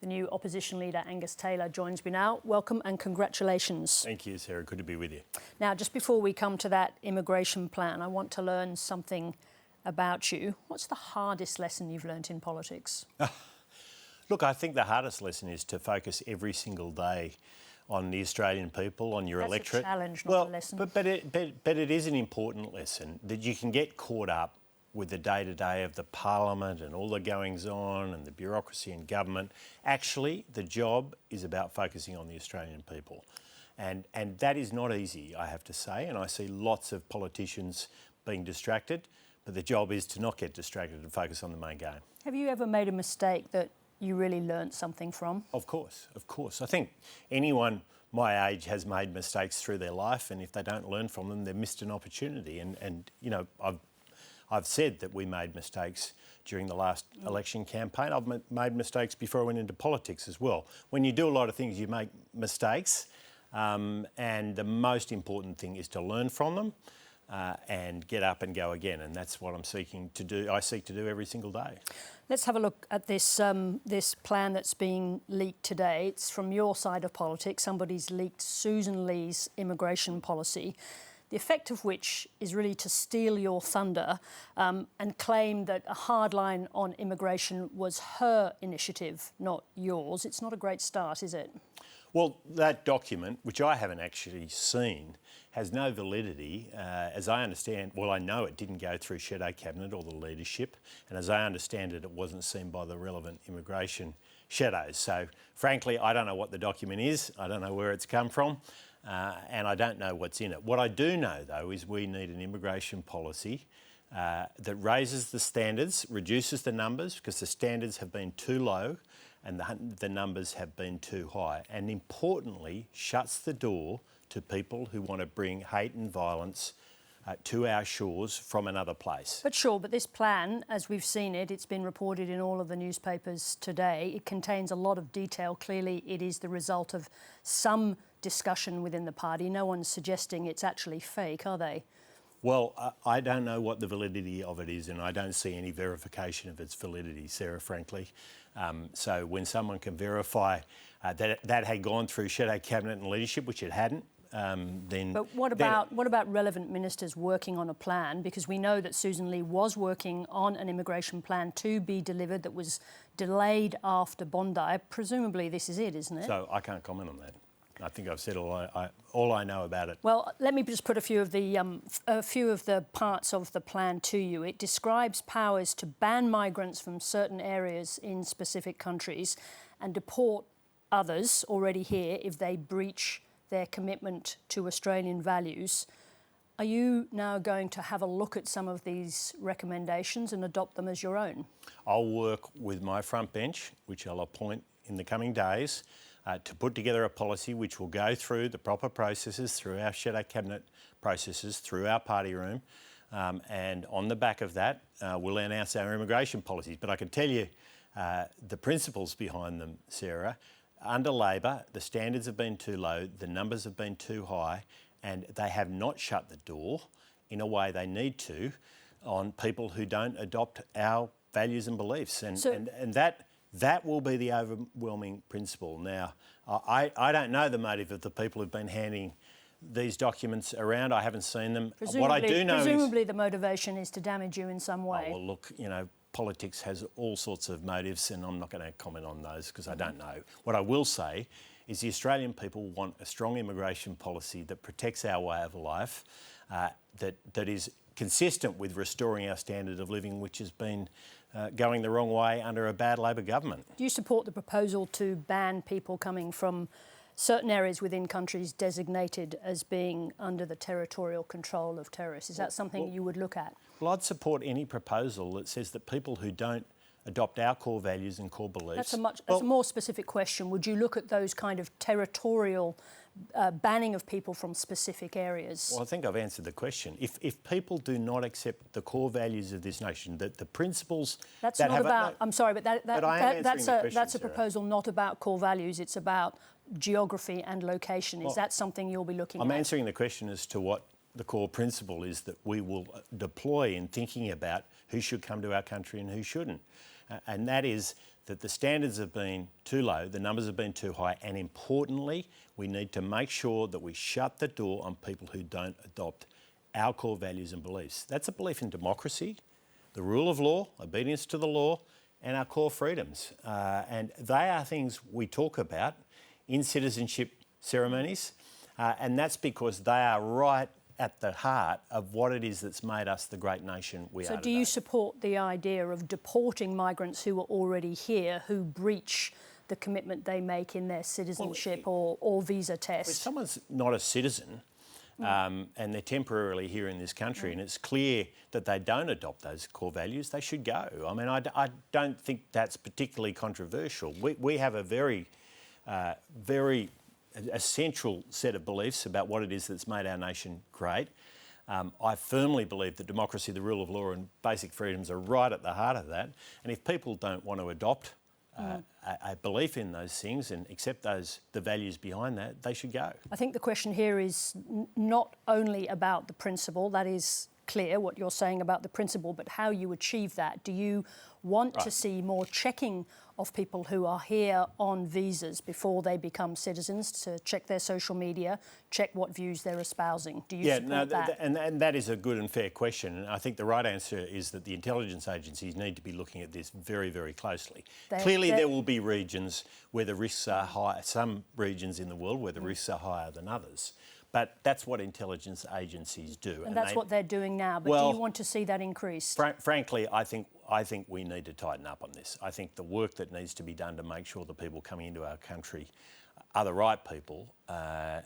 The new opposition leader, Angus Taylor, joins me now. Welcome and congratulations. Thank you, Sarah. Good to be with you. Now, just before we come to that immigration plan, I want to learn something about you. What's the hardest lesson you've learnt in politics? Look, I think the hardest lesson is to focus every single day on the Australian people, on your electorate. That's a challenge, not a lesson. But it is an important lesson that you can get caught up with the day-to-day of the parliament and all the goings-on and the bureaucracy in government. Actually, the job is about focusing on the Australian people. And that is not easy, I have to say, and I see lots of politicians being distracted, but the job is to not get distracted and focus on the main game. Have you ever made a mistake that you really learnt something from? Of course. I think anyone my age has made mistakes through their life, and if they don't learn from them, they've missed an opportunity. And you know, I've said that we made mistakes during the last election campaign. I've made mistakes before I went into politics as well. When you do a lot of things, you make mistakes, and the most important thing is to learn from them and get up and go again. And that's what I'm seeking to do. I seek to do every single day. Let's have a look at this this plan that's being leaked today. It's from your side of politics. Somebody's leaked Sussan Ley's immigration policy, the effect of which is really to steal your thunder and claim that a hard line on immigration was her initiative, not yours. It's not a great start, is it? Well, that document, which I haven't actually seen, has no validity. As I understand, well, I know it didn't go through Shadow Cabinet or the leadership, and as I understand it, it wasn't seen by the relevant immigration shadows. So, frankly, I don't know what the document is. I don't know where it's come from. And I don't know what's in it. What I do know, though, is we need an immigration policy that raises the standards, reduces the numbers, because the standards have been too low and the numbers have been too high, and importantly, shuts the door to people who want to bring hate and violence to our shores from another place. But this plan, as we've seen it, it's been reported in all of the newspapers today. It contains a lot of detail. Clearly, it is the result of some discussion within the party. No one's suggesting it's actually fake, are they? Well, I don't know what the validity of it is, and I don't see any verification of its validity, Sarah, frankly. So when someone can verify that that had gone through Shadow Cabinet and leadership, which it hadn't, then... But what about relevant ministers working on a plan? Because we know that Sussan Ley was working on an immigration plan to be delivered that was delayed after Bondi. Presumably this is it, isn't it? So I can't comment on that. I think I've said all I know about it. Well, let me just put a few of the parts of the plan to you. It describes powers to ban migrants from certain areas in specific countries and deport others already here if they breach their commitment to Australian values. Are you now going to have a look at some of these recommendations and adopt them as your own? I'll work with my front bench, which I'll appoint in the coming days, to put together a policy which will go through the proper processes, through our Shadow Cabinet processes, through our party room, and on the back of that, we'll announce our immigration policies. But I can tell you the principles behind them, Sarah. Under Labor, the standards have been too low, the numbers have been too high, and they have not shut the door in a way they need to on people who don't adopt our values and beliefs. And that will be the overwhelming principle. Now, I don't know the motive of the people who've been handing these documents around. I haven't seen them. What I do know presumably the motivation is to damage you in some way. Oh, well, look, you know, politics has all sorts of motives, and I'm not going to comment on those because I don't know. What I will say is the Australian people want a strong immigration policy that protects our way of life, that is consistent with restoring our standard of living, which has been going the wrong way under a bad Labor government. Do you support the proposal to ban people coming from certain areas within countries designated as being under the territorial control of terrorists? Is that something you would look at? Well, I'd support any proposal that says that people who don't adopt our core values and core beliefs... That's a more specific question. Would you look at those kind of territorial banning of people from specific areas? Well, I think I've answered the question. If people do not accept the core values of this nation, that the principles... That's not about... I'm sorry, but that's a proposal not about core values. It's about geography and location. Is that something you'll be looking at? I'm answering the question as to what the core principle is that we will deploy in thinking about who should come to our country and who shouldn't. And that is that the standards have been too low, the numbers have been too high, and importantly, we need to make sure that we shut the door on people who don't adopt our core values and beliefs. That's a belief in democracy, the rule of law, obedience to the law, and our core freedoms. And they are things we talk about in citizenship ceremonies, and that's because they are right at the heart of what it is that's made us the great nation we are So do today. you support the idea of deporting migrants who are already here, who breach the commitment they make in their citizenship or visa test? If someone's not a citizen and they're temporarily here in this country and it's clear that they don't adopt those core values, they should go. I mean, I don't think that's particularly controversial. We have a very essential set of beliefs about what it is that's made our nation great. I firmly believe that democracy, the rule of law and basic freedoms are right at the heart of that. And if people don't want to adopt a belief in those things and accept the values behind that, they should go. I think the question here is not only about the principle, that is clear what you're saying about the principle, but how you achieve that. Do you want to see more checking of people who are here on visas before they become citizens, to check their social media, check what views they're espousing? Do you support that? And that is a good and fair question. And I think the right answer is that the intelligence agencies need to be looking at this very, very closely. Clearly, there will be regions where the risks are high, some regions in the world where the risks are higher than others. But that's what intelligence agencies do. And that's what they're doing now. But do you want to see that increased? Frankly, I think we need to tighten up on this. I think the work that needs to be done to make sure the people coming into our country are the right people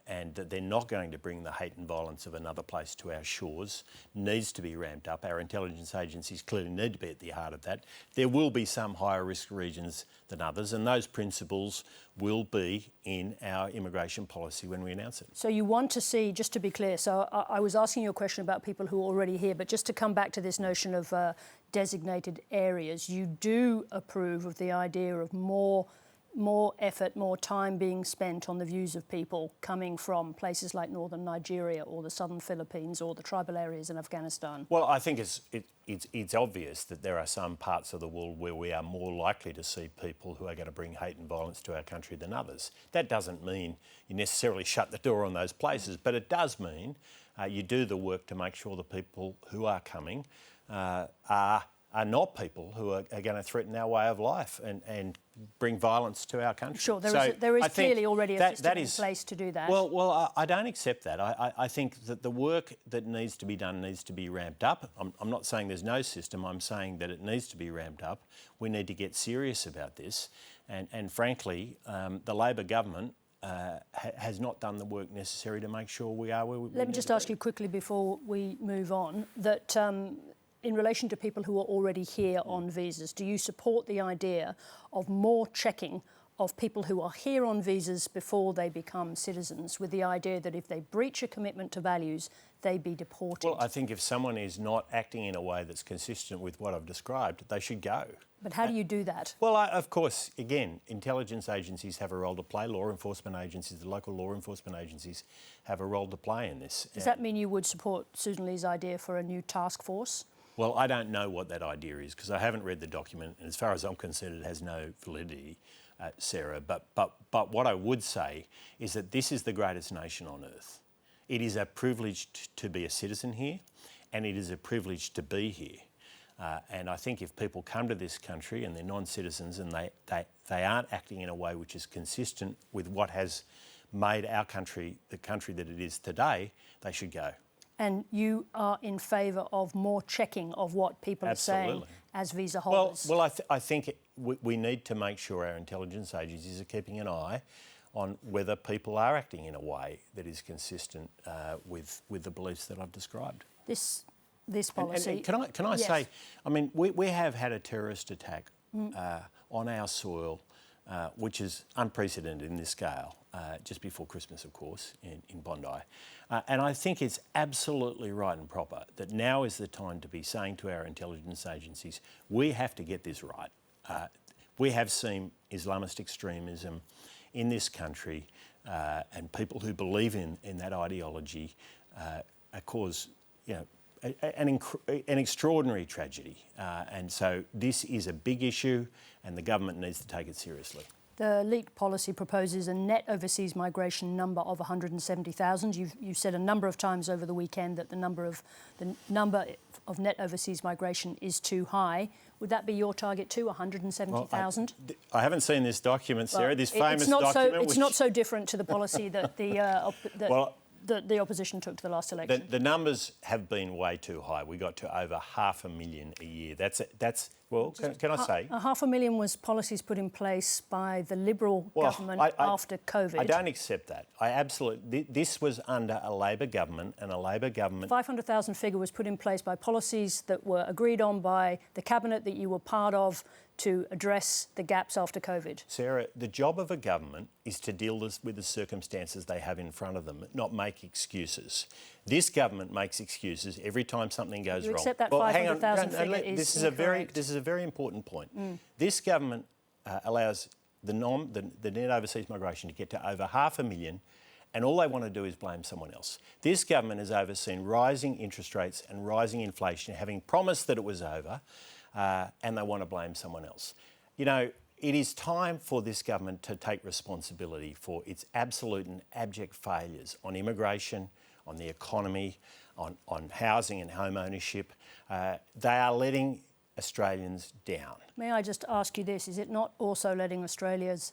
and that they're not going to bring the hate and violence of another place to our shores needs to be ramped up. Our intelligence agencies clearly need to be at the heart of that. There will be some higher risk regions than others, and those principles will be in our immigration policy when we announce it. So you want to see, just to be clear, so I was asking you a question about people who are already here, but just to come back to this notion of designated areas, you do approve of the idea of more effort, more time being spent on the views of people coming from places like northern Nigeria or the southern Philippines or the tribal areas in Afghanistan? Well, I think it's obvious that there are some parts of the world where we are more likely to see people who are going to bring hate and violence to our country than others. That doesn't mean you necessarily shut the door on those places, but it does mean you do the work to make sure the people who are coming are not people who are going to threaten our way of life and bring violence to our country. Sure, there is clearly already a system in place to do that. Well, I don't accept that. I think that the work that needs to be done needs to be ramped up. I'm not saying there's no system. I'm saying that it needs to be ramped up. We need to get serious about this. And frankly, the Labor government has not done the work necessary to make sure we are where we need to be. Let me just ask you quickly before we move on, that in relation to people who are already here on visas, do you support the idea of more checking of people who are here on visas before they become citizens, with the idea that if they breach a commitment to values, they be deported? Well, I think if someone is not acting in a way that's consistent with what I've described, they should go. But how do you do that? Well, of course, again, intelligence agencies have a role to play. Law enforcement agencies, the local law enforcement agencies have a role to play in this. Does that mean you would support Sussan Ley's idea for a new task force? Well, I don't know what that idea is because I haven't read the document, and as far as I'm concerned, it has no validity, Sarah. But what I would say is that this is the greatest nation on earth. It is a privilege to be a citizen here, and it is a privilege to be here. And I think if people come to this country and they're non-citizens and they aren't acting in a way which is consistent with what has made our country the country that it is today, they should go. And you are in favour of more checking of what people are saying as visa holders? Well, I think we need to make sure our intelligence agencies are keeping an eye on whether people are acting in a way that is consistent with the beliefs that I've described. This policy... And can I say, I mean, we have had a terrorist attack on our soil, which is unprecedented in this scale, just before Christmas, of course, in Bondi. And I think it's absolutely right and proper that now is the time to be saying to our intelligence agencies, we have to get this right. We have seen Islamist extremism in this country and people who believe in that ideology cause an extraordinary tragedy. And so this is a big issue and the government needs to take it seriously. The leaked policy proposes a net overseas migration number of 170,000. You've said a number of times over the weekend that the number of net overseas migration is too high. Would that be your target too, 170,000? Well, I haven't seen this document, Sarah. This famous document. It's not so different to the policy that the opposition took to the last election. The numbers have been way too high. We got to over 500,000 a year. That's well, can I say? 500,000 was policies put in place by the Liberal government after COVID. I don't accept that. This was under a Labor government, and a Labor government... 500,000 figure was put in place by policies that were agreed on by the cabinet that you were part of to address the gaps after COVID. Sarah, the job of a government is to deal with the circumstances they have in front of them, not make excuses. This government makes excuses every time something goes wrong. You accept that 500,000 figure is incorrect? This is a very important point. This government allows the net overseas migration to get to over 500,000, and all they want to do is blame someone else. This government has overseen rising interest rates and rising inflation, having promised that it was over, and they want to blame someone else. You know, it is time for this government to take responsibility for its absolute and abject failures on immigration, on the economy, on housing and home ownership. They are letting Australians down. May I just ask you this, is it not also letting Australians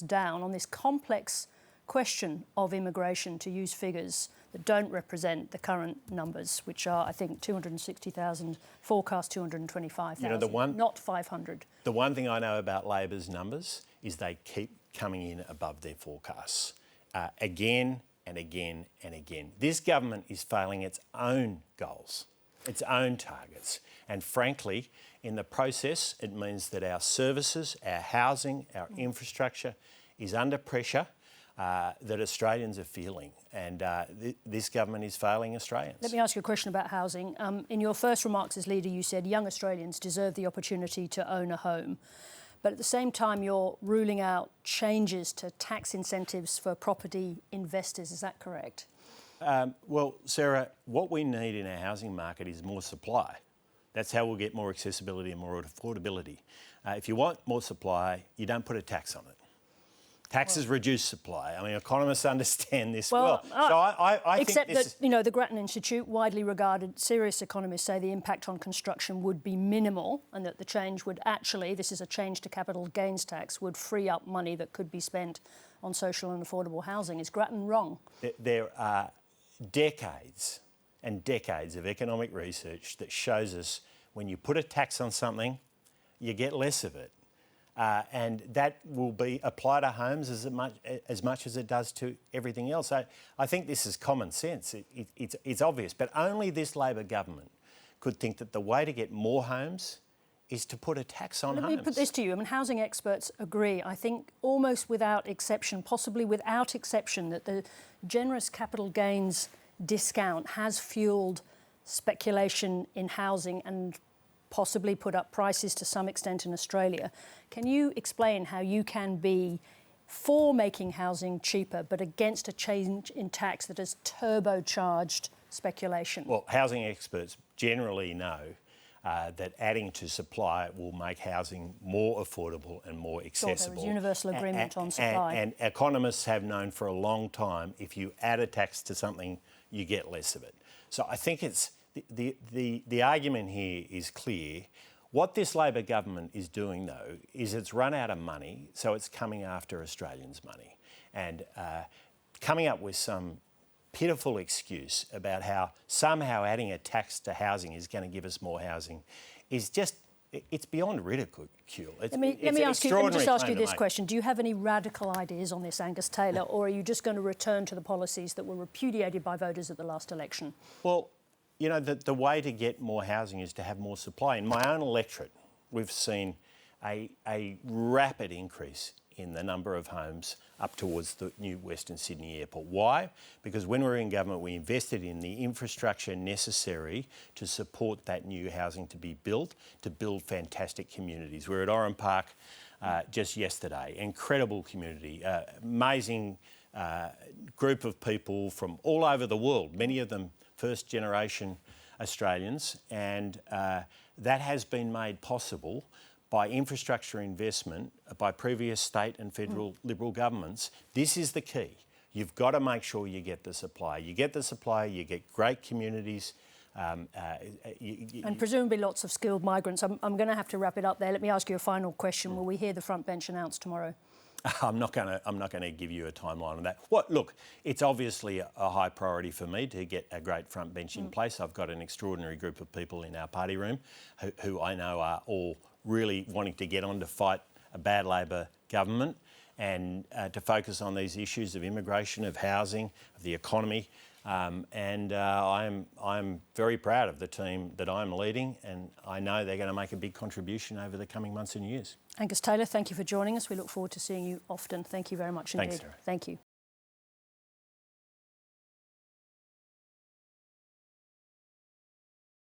down on this complex question of immigration, to use figures that don't represent the current numbers, which are, I think, 260,000, forecast 225,000, you know, not 500. The one thing I know about Labor's numbers is they keep coming in above their forecasts again and again and again. This government is failing its own goals, its own targets. And frankly, in the process, it means that our services, our housing, our infrastructure is under pressure that Australians are feeling. And this government is failing Australians. Let me ask you a question about housing. In your first remarks as leader, you said young Australians deserve the opportunity to own a home. But at the same time, you're ruling out changes to tax incentives for property investors. Is that correct? Well, Sarah, what we need in our housing market is more supply. That's how we'll get more accessibility and more affordability. If you want more supply, you don't put a tax on it. Taxes reduce supply. I mean, economists understand this well. So I except think that, you know, the Grattan Institute, widely regarded serious economists, say the impact on construction would be minimal and that the change would actually, this is a change to capital gains tax, would free up money that could be spent on social and affordable housing. Is Grattan wrong? There are decades and decades of economic research that shows us when you put a tax on something, you get less of it. And that will be applied to homes as much as it does to everything else. I think this is common sense. It's obvious. But only this Labor government could think that the way to get more homes is to put a tax on homes. Let me put this to you. I mean, housing experts agree, I think almost without exception, possibly without exception, that the generous capital gains discount has fuelled speculation in housing and possibly put up prices to some extent in Australia. Can you explain how you can be for making housing cheaper but against a change in tax that has turbocharged speculation? Well, housing experts generally know that adding to supply will make housing more affordable and more accessible. There is universal agreement on supply. And economists have known for a long time if you add a tax to something, you get less of it. So I think it's the argument here is clear. What this Labor government is doing, though, is it's run out of money, so it's coming after Australians' money and coming up with some pitiful excuse about how somehow adding a tax to housing is going to give us more housing is just, it's beyond ridicule. Let me just ask you this question. Do you have any radical ideas on this, Angus Taylor, or are you just going to return to the policies that were repudiated by voters at the last election? Well, you know, the way to get more housing is to have more supply. In my own electorate, we've seen a rapid increase in the number of homes up towards the new Western Sydney airport. Why? Because when we were in government, we invested in the infrastructure necessary to support that new housing to be built, to build fantastic communities. We were at Oran Park just yesterday. Incredible community, amazing group of people from all over the world, many of them first generation Australians, and that has been made possible by infrastructure investment by previous state and federal Liberal governments. This is the key. You've got to make sure you get the supply. You get the supply, you get great communities. And presumably lots of skilled migrants. I'm going to have to wrap it up there. Let me ask you a final question. Will we hear the front bench announced tomorrow? I'm not going to give you a timeline on that. Look, it's obviously a high priority for me to get a great front bench in place. I've got an extraordinary group of people in our party room who I know are all really wanting to get on to fight a bad Labor government and to focus on these issues of immigration, of housing, of the economy. I'm very proud of the team that I'm leading, and I know they're going to make a big contribution over the coming months and years. Angus Taylor, thank you for joining us. We look forward to seeing you often. Thank you very much indeed. Thanks, Sarah. Thank you.